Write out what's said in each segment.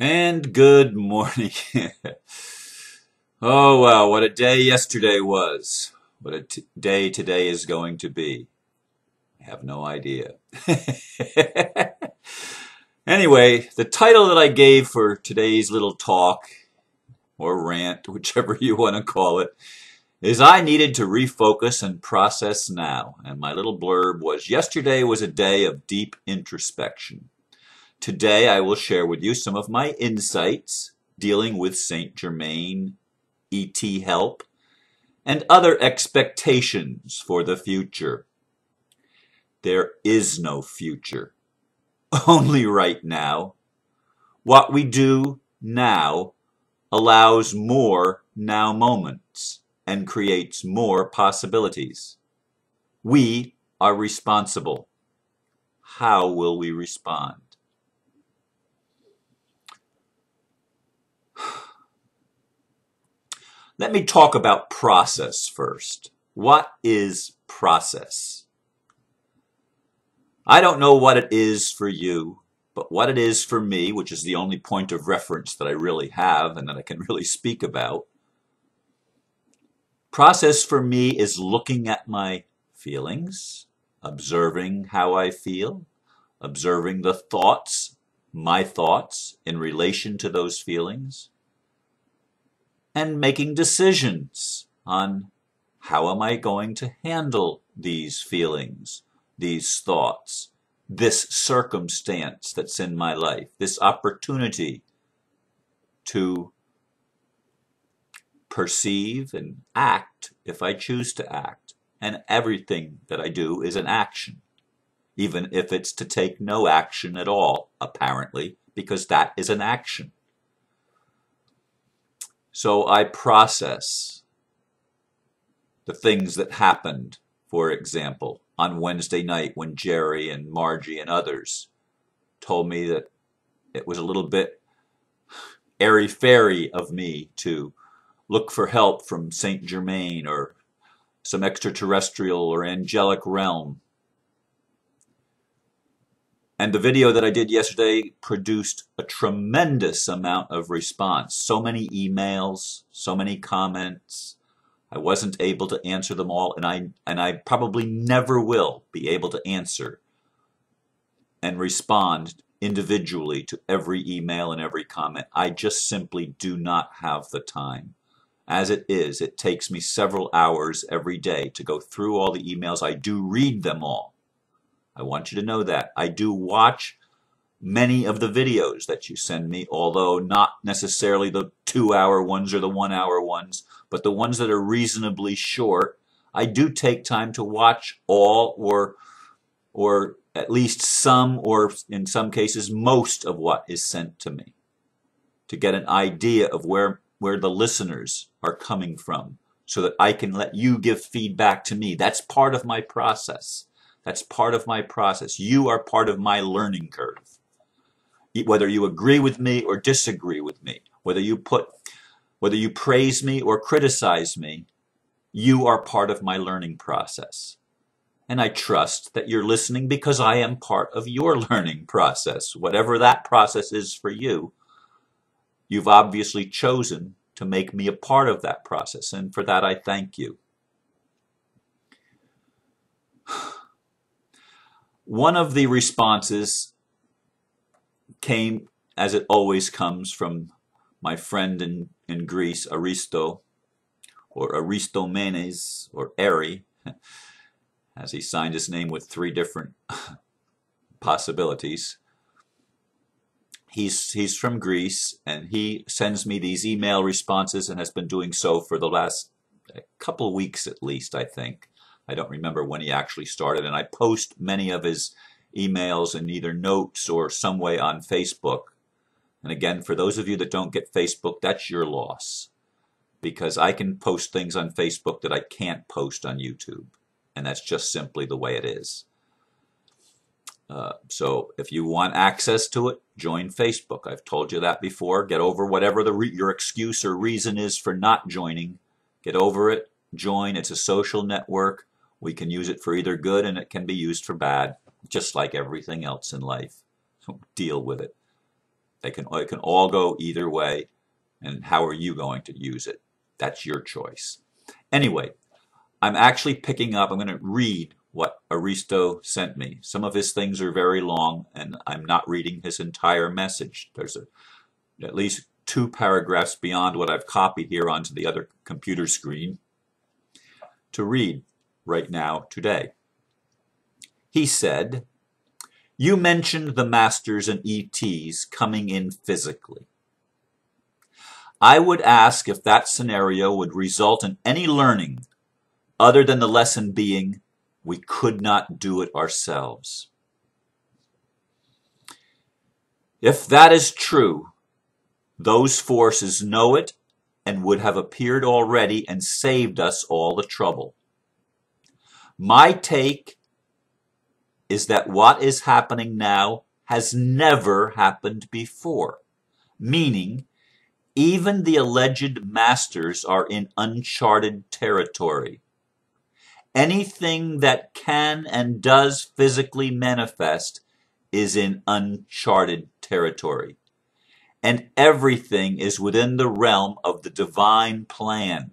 And good morning. Oh, wow, what a day yesterday was. What a day today is going to be. I have no idea. Anyway, the title that I gave for today's little talk, or rant, whichever you want to call it, is I needed to refocus and process now. And my little blurb was, yesterday was a day of deep introspection. Today I will share with you some of my insights dealing with Saint Germaine, ET help, and other expectations for the future. There is no future, only right now. What we do now allows more now moments and creates more possibilities. We are responsible. How will we respond? Let me talk about process first. What is process? I don't know what it is for you, but what it is for me, which is the only point of reference that I really have and that I can really speak about, process for me is looking at my feelings, observing how I feel, observing the thoughts, my thoughts in relation to those feelings, and making decisions on how am I going to handle these feelings, these thoughts, this circumstance that's in my life, this opportunity to perceive and act if I choose to act. And everything that I do is an action, even if it's to take no action at all, apparently, because that is an action. So I process the things that happened, for example, on Wednesday night when Jerry and Margie and others told me that it was a little bit airy-fairy of me to look for help from Saint Germaine or some extraterrestrial or angelic realm. And the video that I did yesterday produced a tremendous amount of response. So many emails, so many comments. I wasn't able to answer them all, and I probably never will be able to answer and respond individually to every email and every comment. I just simply do not have the time. As it is, it takes me several hours every day to go through all the emails. I do read them all. I want you to know that. I do watch many of the videos that you send me, although not necessarily the 2-hour ones or the 1-hour ones, but the ones that are reasonably short. I do take time to watch all or at least some, or in some cases most of what is sent to me, to get an idea of where the listeners are coming from, so that I can let you give feedback to me. That's part of my process. That's part of my process. You are part of my learning curve. Whether you agree with me or disagree with me, whether you praise me or criticize me, you are part of my learning process. And I trust that you're listening because I am part of your learning process. Whatever that process is for you, you've obviously chosen to make me a part of that process, and for that I thank you. One of the responses came, as it always comes, from my friend in Greece, Aristo, or Aristomenes, or Ari, as he signed his name with 3 different possibilities. He's from Greece, and he sends me these email responses and has been doing so for the last couple of weeks at least, I think. I don't remember when he actually started, and I post many of his emails in either notes or some way on Facebook. And again, for those of you that don't get Facebook, that's your loss, because I can post things on Facebook that I can't post on YouTube, and that's just simply the way it is. So if you want access to it, join Facebook. I've told you that before. Get over whatever your excuse or reason is for not joining. Get over it. Join. It's a social network. We can use it for either good, and it can be used for bad, just like everything else in life. So deal with it. It can all go either way. And how are you going to use it? That's your choice. Anyway, I'm actually picking up, I'm going to read what Aristo sent me. Some of his things are very long, and I'm not reading his entire message. There's at least 2 paragraphs beyond what I've copied here onto the other computer screen to read right now, today. He said, "You mentioned the masters and ETs coming in physically. I would ask if that scenario would result in any learning other than the lesson being, we could not do it ourselves. If that is true, those forces know it and would have appeared already and saved us all the trouble. My take is that what is happening now has never happened before, meaning even the alleged masters are in uncharted territory. Anything that can and does physically manifest is in uncharted territory. And everything is within the realm of the divine plan,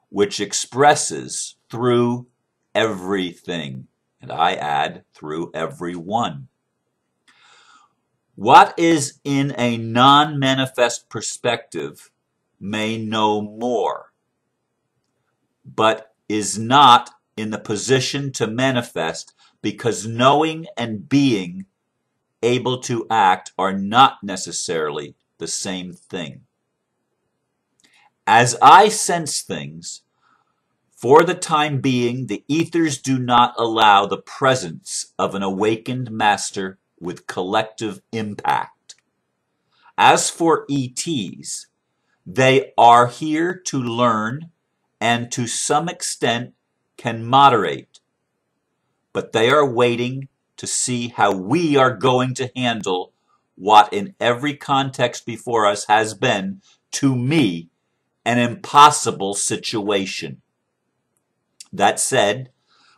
which expresses through everything. And I add, through everyone. What is in a non-manifest perspective may know more, but is not in the position to manifest because knowing and being able to act are not necessarily the same thing. As I sense things, for the time being, the ethers do not allow the presence of an awakened master with collective impact. As for ETs, they are here to learn and to some extent can moderate, but they are waiting to see how we are going to handle what in every context before us has been, to me, an impossible situation. That said,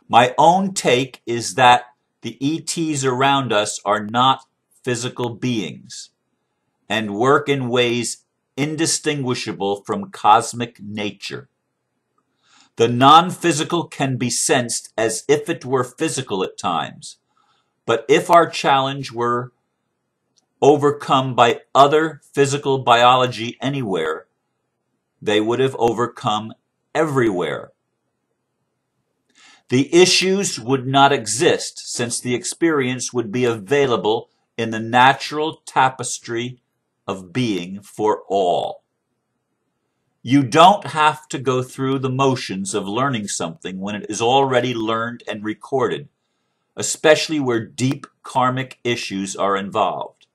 my own take is that the ETs around us are not physical beings and work in ways indistinguishable from cosmic nature. The non-physical can be sensed as if it were physical at times, but if our challenge were overcome by other physical biology anywhere, they would have overcome everywhere. The issues would not exist since the experience would be available in the natural tapestry of being for all. You don't have to go through the motions of learning something when it is already learned and recorded, especially where deep karmic issues are involved.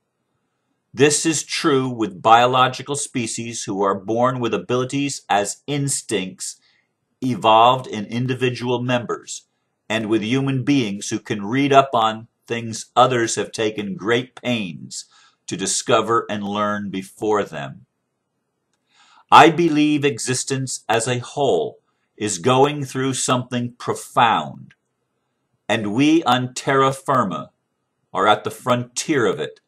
This is true with biological species who are born with abilities as instincts evolved in individual members, and with human beings who can read up on things others have taken great pains to discover and learn before them. I believe existence as a whole is going through something profound, and we on terra firma are at the frontier of it.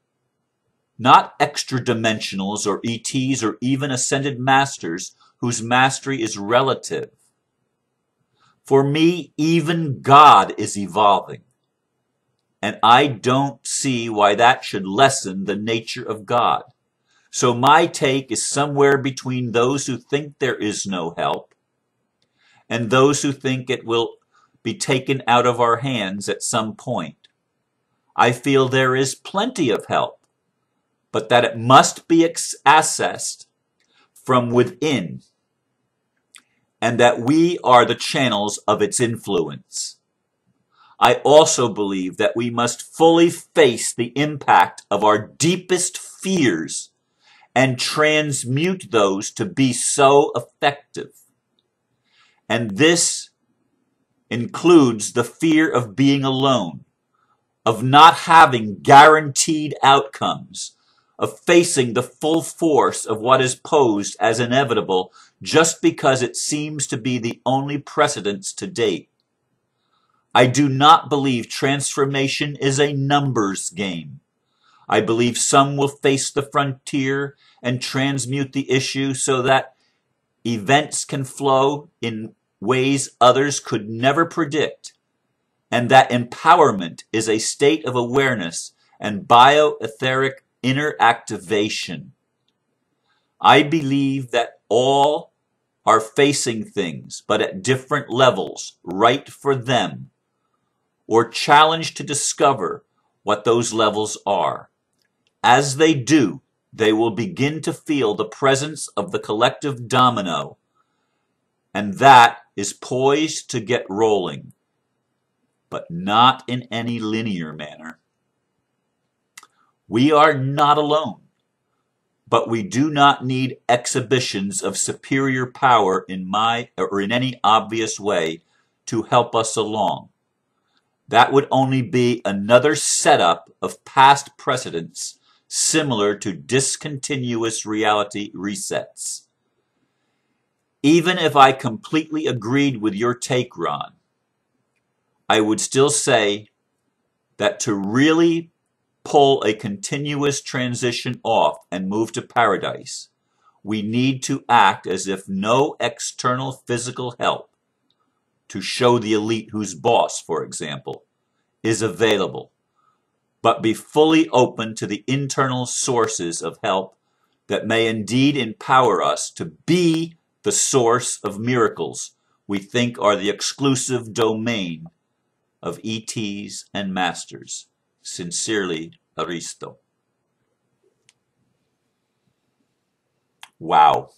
Not extra-dimensionals or ETs or even ascended masters whose mastery is relative. For me, even God is evolving, and I don't see why that should lessen the nature of God. So my take is somewhere between those who think there is no help and those who think it will be taken out of our hands at some point. I feel there is plenty of help, but that it must be accessed from within, and that we are the channels of its influence. I also believe that we must fully face the impact of our deepest fears and transmute those to be so effective. And this includes the fear of being alone, of not having guaranteed outcomes, of facing the full force of what is posed as inevitable just because it seems to be the only precedence to date. I do not believe transformation is a numbers game. I believe some will face the frontier and transmute the issue so that events can flow in ways others could never predict, and that empowerment is a state of awareness and bioetheric inner activation. I believe that all are facing things, but at different levels, right for them, or challenged to discover what those levels are. As they do, they will begin to feel the presence of the collective domino, and that is poised to get rolling, but not in any linear manner. We are not alone, but we do not need exhibitions of superior power in any obvious way to help us along. That would only be another setup of past precedents similar to discontinuous reality resets. Even if I completely agreed with your take, Ron, I would still say that to really pull a continuous transition off and move to paradise, we need to act as if no external physical help to show the elite who's boss, for example, is available, but be fully open to the internal sources of help that may indeed empower us to be the source of miracles we think are the exclusive domain of ETs and masters. Sincerely, Aristo. Wow.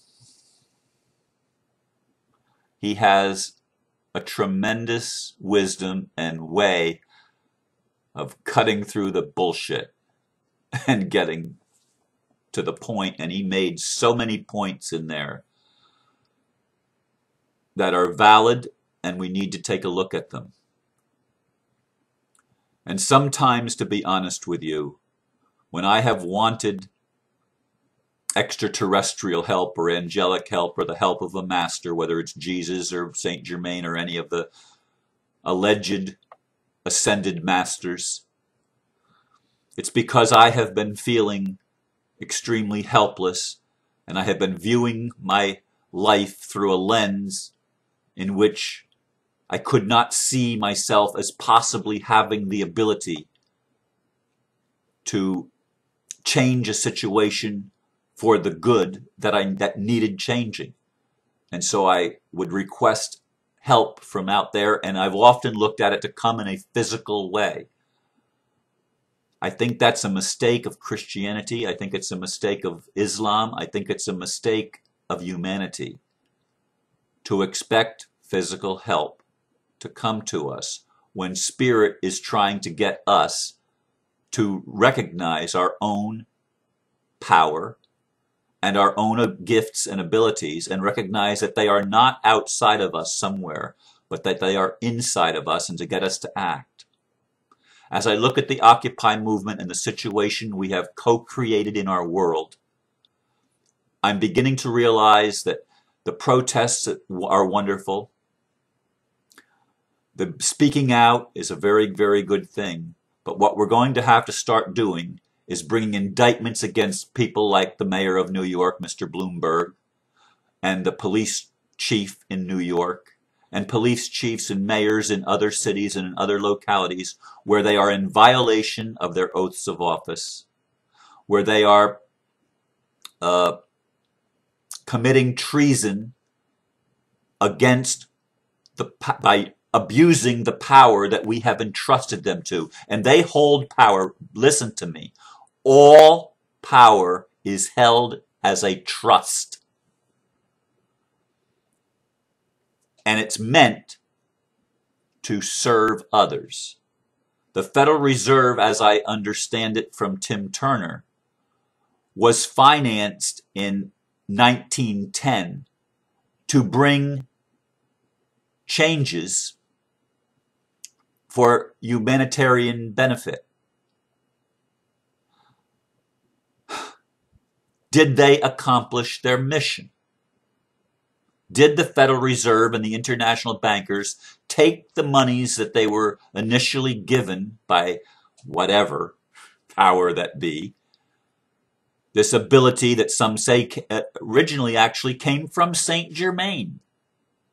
He has a tremendous wisdom and way of cutting through the bullshit and getting to the point, and he made so many points in there that are valid, and we need to take a look at them. And sometimes, to be honest with you, when I have wanted extraterrestrial help or angelic help or the help of a master, whether it's Jesus or Saint Germaine or any of the alleged ascended masters, it's because I have been feeling extremely helpless, and I have been viewing my life through a lens in which I could not see myself as possibly having the ability to change a situation for the good that needed changing. And so I would request help from out there, and I've often looked at it to come in a physical way. I think that's a mistake of Christianity. I think it's a mistake of Islam. I think it's a mistake of humanity to expect physical help to come to us when spirit is trying to get us to recognize our own power and our own gifts and abilities, and recognize that they are not outside of us somewhere, but that they are inside of us, and to get us to act. As I look at the Occupy movement and the situation we have co-created in our world, I'm beginning to realize that the protests are wonderful. The speaking out is a very, very good thing. But what we're going to have to start doing is bringing indictments against people like the mayor of New York, Mr. Bloomberg, and the police chief in New York, and police chiefs and mayors in other cities and in other localities where they are in violation of their oaths of office, where they are committing treason against by abusing the power that we have entrusted them to. And they hold power. Listen to me. All power is held as a trust. And it's meant to serve others. The Federal Reserve, as I understand it from Tim Turner, was financed in 1910 to bring changes for humanitarian benefit. Did they accomplish their mission? Did the Federal Reserve and the international bankers take the monies that they were initially given by whatever, power that be. This ability that some say originally actually came from Saint Germaine,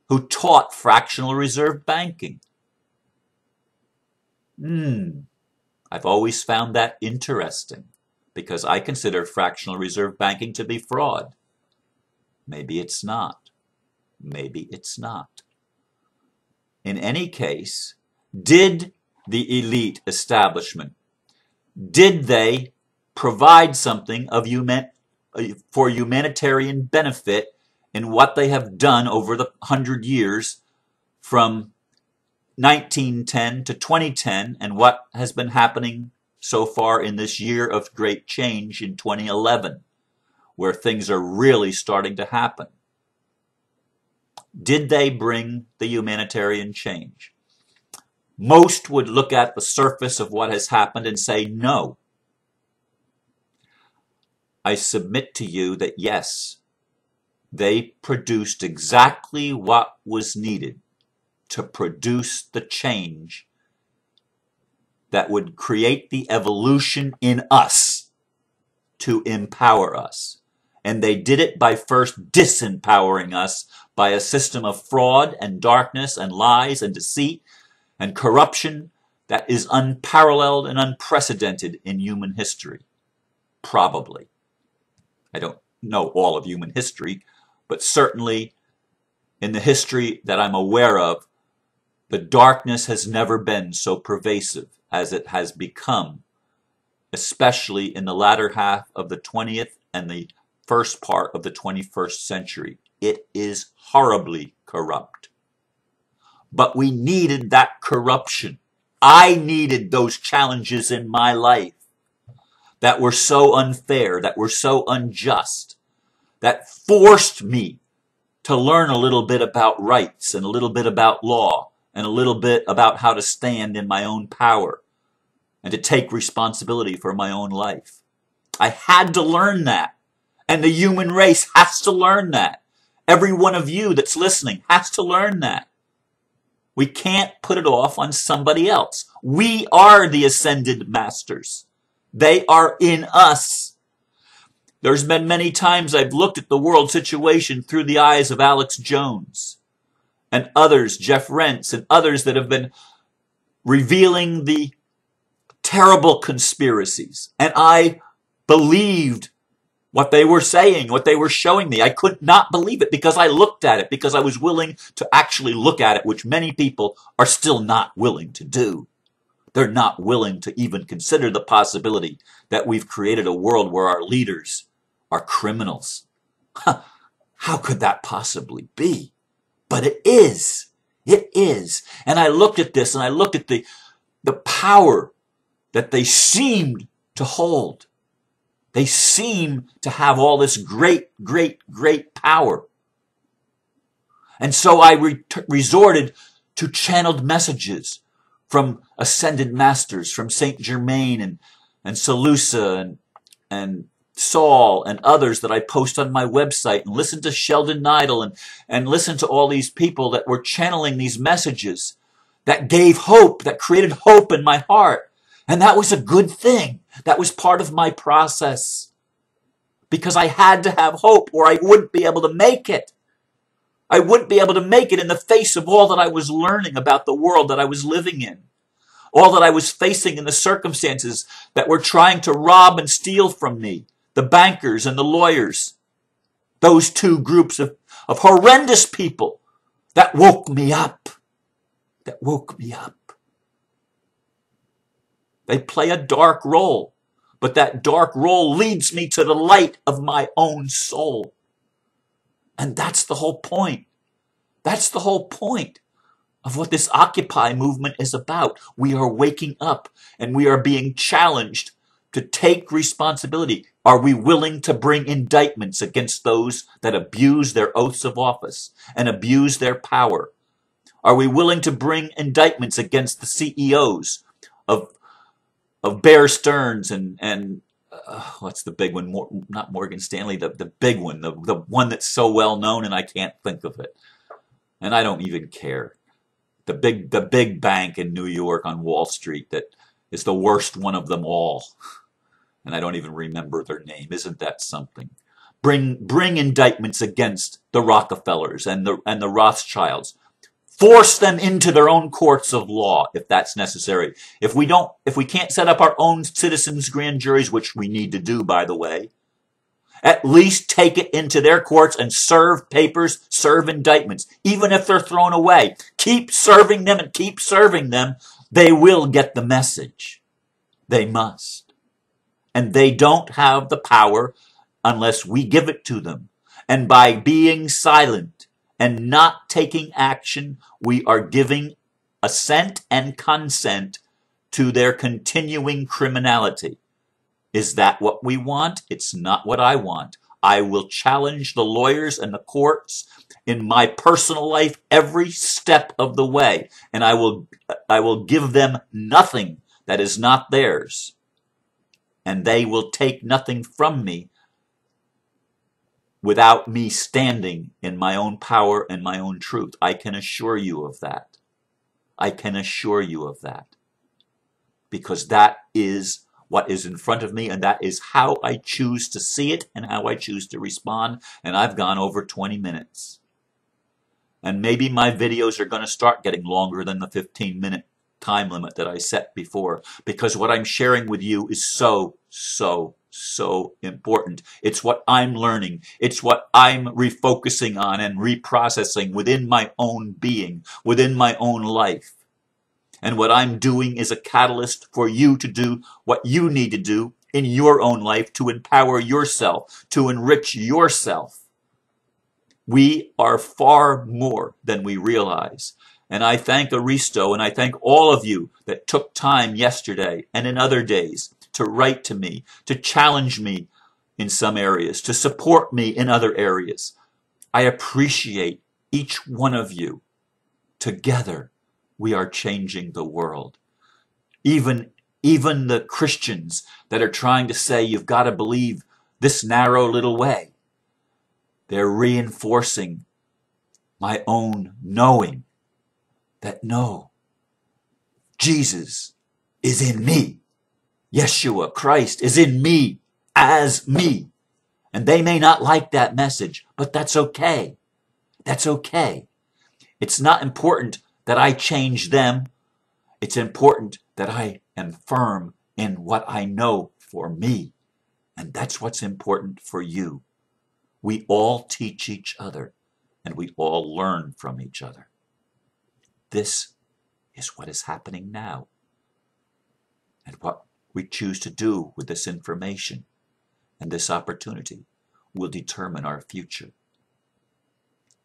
who taught fractional reserve banking. I've always found that interesting because I consider fractional reserve banking to be fraud. Maybe it's not. Maybe it's not. In any case, did the elite establishment, did they provide something for humanitarian benefit in what they have done over the 100 years from 1910 to 2010 and what has been happening so far in this year of great change in 2011, where things are really starting to happen? Did they bring the humanitarian change? Most would look at the surface of what has happened and say no. I submit to you that yes, they produced exactly what was needed to produce the change that would create the evolution in us to empower us. And they did it by first disempowering us by a system of fraud and darkness and lies and deceit and corruption that is unparalleled and unprecedented in human history. Probably. I don't know all of human history, but certainly in the history that I'm aware of, the darkness has never been so pervasive as it has become, especially in the latter half of the 20th and the first part of the 21st century. It is horribly corrupt. But we needed that corruption. I needed those challenges in my life that were so unfair, that were so unjust, that forced me to learn a little bit about rights and a little bit about law and a little bit about how to stand in my own power and to take responsibility for my own life. I had to learn that. And the human race has to learn that. Every one of you that's listening has to learn that. We can't put it off on somebody else. We are the ascended masters. They are in us. There's been many times I've looked at the world situation through the eyes of Alex Jones and others, Jeff Rentz and others that have been revealing the terrible conspiracies. And I believed what they were saying, what they were showing me. I could not believe it because I looked at it, because I was willing to actually look at it, which many people are still not willing to do. They're not willing to even consider the possibility that we've created a world where our leaders are criminals. How could that possibly be? But it is. It is. And I looked at this and I looked at the power that they seemed to hold. They seem to have all this great, great, great power. And so I resorted to channeled messages from ascended masters, from Saint Germaine and Seleucia and Saul and others that I post on my website, and listen to Sheldon Neidel and listen to all these people that were channeling these messages that gave hope, that created hope in my heart. And that was a good thing. That was part of my process. Because I had to have hope or I wouldn't be able to make it. I wouldn't be able to make it in the face of all that I was learning about the world that I was living in. All that I was facing in the circumstances that were trying to rob and steal from me. The bankers and the lawyers. Those two groups of horrendous people that woke me up. That woke me up. They play a dark role, but that dark role leads me to the light of my own soul. And that's the whole point. That's the whole point of what this Occupy movement is about. We are waking up and we are being challenged to take responsibility. Are we willing to bring indictments against those that abuse their oaths of office and abuse their power? Are we willing to bring indictments against the CEOs of Bear Stearns and what's the big one? Not Morgan Stanley, the big one, the one that's so well known and I can't think of it. And I don't even care. The big bank in New York on Wall Street that is the worst one of them all. And I don't even remember their name. Isn't that something? Bring indictments against the Rockefellers and the Rothschilds. Force them into their own courts of law if that's necessary. If we can't set up our own citizens' grand juries, which we need to do, by the way, at least take it into their courts and serve papers, serve indictments, even if they're thrown away. Keep serving them and keep serving them. They will get the message. They must. And they don't have the power unless we give it to them. And by being silent and not taking action, we are giving assent and consent to their continuing criminality. Is that what we want? It's not what I want. I will challenge the lawyers and the courts in my personal life every step of the way, and I will give them nothing that is not theirs, and they will take nothing from me without me standing in my own power and my own truth. I can assure you of that. I can assure you of that, because that is what is in front of me, and that is how I choose to see it and how I choose to respond. And I've gone over 20 minutes. And maybe my videos are going to start getting longer than the 15-minute time limit that I set before, because what I'm sharing with you is so important. It's what I'm learning. It's what I'm refocusing on and reprocessing within my own being, within my own life. And what I'm doing is a catalyst for you to do what you need to do in your own life to empower yourself, to enrich yourself. We are far more than we realize. And I thank Aristo and I thank all of you that took time yesterday and in other days to write to me, to challenge me in some areas, to support me in other areas. I appreciate each one of you. Together, we are changing the world. Even the Christians that are trying to say you've got to believe this narrow little way, they're reinforcing my own knowing that no, Jesus is in me. Yeshua, Christ, is in me as me. And they may not like that message, but that's okay. That's okay. It's not important that I change them. It's important that I am firm in what I know for me. And that's what's important for you. We all teach each other, and we all learn from each other. This is what is happening now. And what we choose to do with this information and this opportunity will determine our future.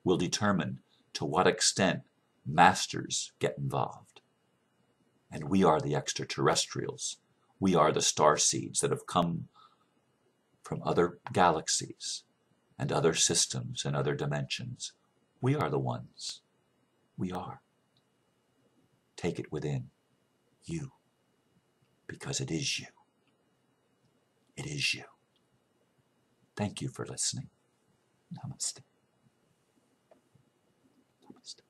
Will determine to what extent masters get involved. And we are the extraterrestrials. We are the star seeds that have come from other galaxies and other systems and other dimensions. We are the ones. We are. Take it within you, because it is you. It is you. Thank you for listening. Namaste. Namaste.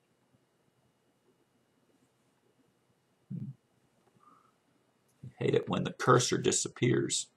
I hate it when the cursor disappears.